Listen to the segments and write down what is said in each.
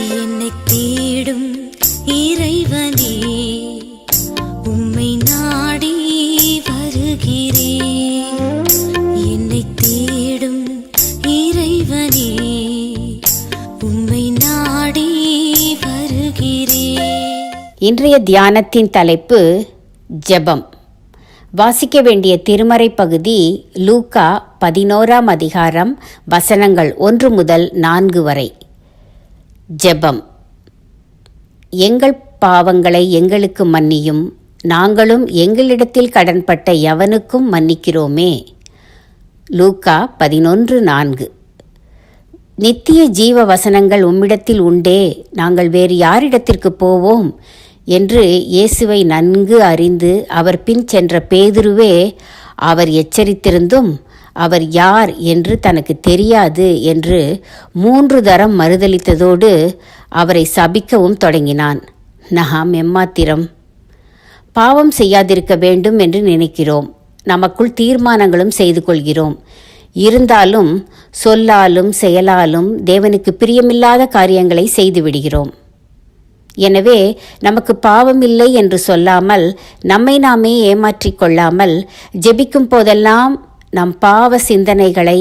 என்னை தேடும் இறைவனே, உம்மை நாடி வருகிறேன். என்னை தேடும் இறைவனே, உம்மை நாடி வருகிறேன். இன்றைய தியானத்தின் தலைப்பு ஜெபம். வாசிக்க வேண்டிய திருமறை பகுதி லூக்கா 11ஆம் அதிகாரம் வசனங்கள் 1 முதல் 4 வரை. ஜெபம். எங்கள் பாவங்களை எங்களுக்கு மன்னியும், நாங்களும் எங்களிடத்தில் கடன்பட்ட எவனுக்கும் மன்னிக்கிறோமே. லூக்கா 11:4. நித்திய ஜீவ வசனங்கள் உம்மிடத்தில் உண்டே, நாங்கள் வேறு யாரிடத்திற்கு போவோம் என்று இயேசுவை நன்கு அறிந்து அவர் பின் சென்ற பேதுருவே அவர் எச்சரித்திருந்தும் அவர் யார் என்று தனக்கு தெரியாது என்று 3 தரம் மறுதலித்ததோடு அவரை சபிக்கவும் தொடங்கினான். நாம் எம்மாத்திரம்? பாவம் செய்யாதிருக்க வேண்டும் என்று நினைக்கிறோம். நமக்குள் தீர்மானங்களும் செய்து கொள்கிறோம். இருந்தாலும் சொல்லாலும் செயலாலும் தேவனுக்கு பிரியமில்லாத காரியங்களை செய்துவிடுகிறோம். எனவே நமக்கு பாவம் இல்லை என்று சொல்லாமல் நம்மை நாமே ஏமாற்றிக் கொள்ளாமல் ஜெபிக்கும் போதெல்லாம் நம் பாவ சிந்தனைகளை,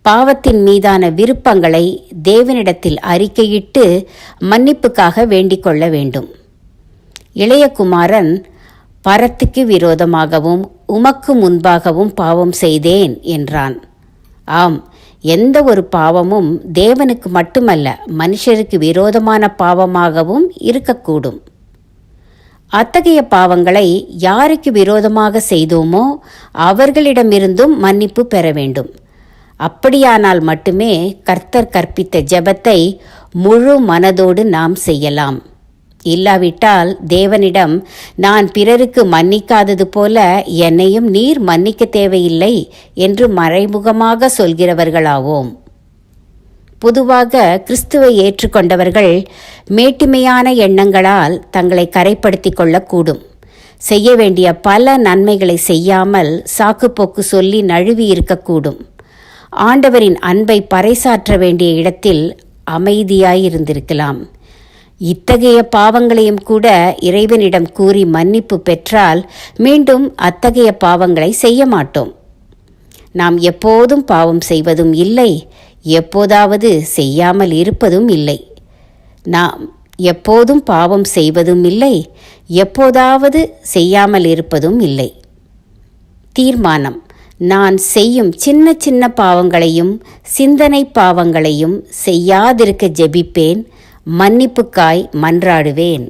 பாவத்தின் மீதான விருப்பங்களை தேவனிடத்தில் அறிக்கையிட்டு மன்னிப்புக்காக வேண்டிக் கொள்ள வேண்டும். இளைய குமாரன் பரத்துக்கு விரோதமாகவும் உமக்கு முன்பாகவும் பாவம் செய்தேன் என்றான். ஆம், எந்த ஒரு பாவமும் தேவனுக்கு மட்டுமல்ல, மனுஷருக்கு விரோதமான பாவமாகவும் இருக்கக்கூடும். அத்தகைய பாவங்களை யாருக்கு விரோதமாக செய்தோமோ அவர்களிடமிருந்தும் மன்னிப்பு பெற வேண்டும். அப்படியானால் மட்டுமே கர்த்தர் கற்பித்த ஜெபத்தை முழு மனதோடு நாம் செய்யலாம். இல்லாவிட்டால் தேவனிடம் நான் பிறருக்கு மன்னிக்காதது போல என்னையும் நீர் மன்னிக்க தேவையில்லை என்று மறைமுகமாக சொல்கிறவர்களாவோம். பொதுவாக கிறிஸ்துவை ஏற்றுக்கொண்டவர்கள் மேட்டிமையான எண்ணங்களால் தங்களை கரைப்படுத்திக் கொள்ளக்கூடும். செய்ய வேண்டிய பல நன்மைகளை செய்யாமல் சாக்குப்போக்கு சொல்லி நழுவி இருக்கக்கூடும். ஆண்டவரின் அன்பை பறைசாற்ற வேண்டிய இடத்தில் அமைதியாயிருந்திருக்கலாம். இத்தகைய பாவங்களையும் கூட இறைவனிடம் கூறி மன்னிப்பு பெற்றால் மீண்டும் அத்தகைய பாவங்களை செய்ய மாட்டோம். நாம் எப்போதும் பாவம் செய்வதும் இல்லை, எப்போதாவது செய்யாமல் இருப்பதும் இல்லை. நாம் எப்போதும் பாவம் செய்வதும் இல்லை, எப்போதாவது செய்யாமல் இருப்பதும் இல்லை. தீர்மானம்: நான் செய்யும் சின்ன சின்ன பாவங்களையும் சிந்தனை பாவங்களையும் செய்யாதிருக்க ஜெபிப்பேன், மன்னிப்புக்காய் மன்றாடுவேன்.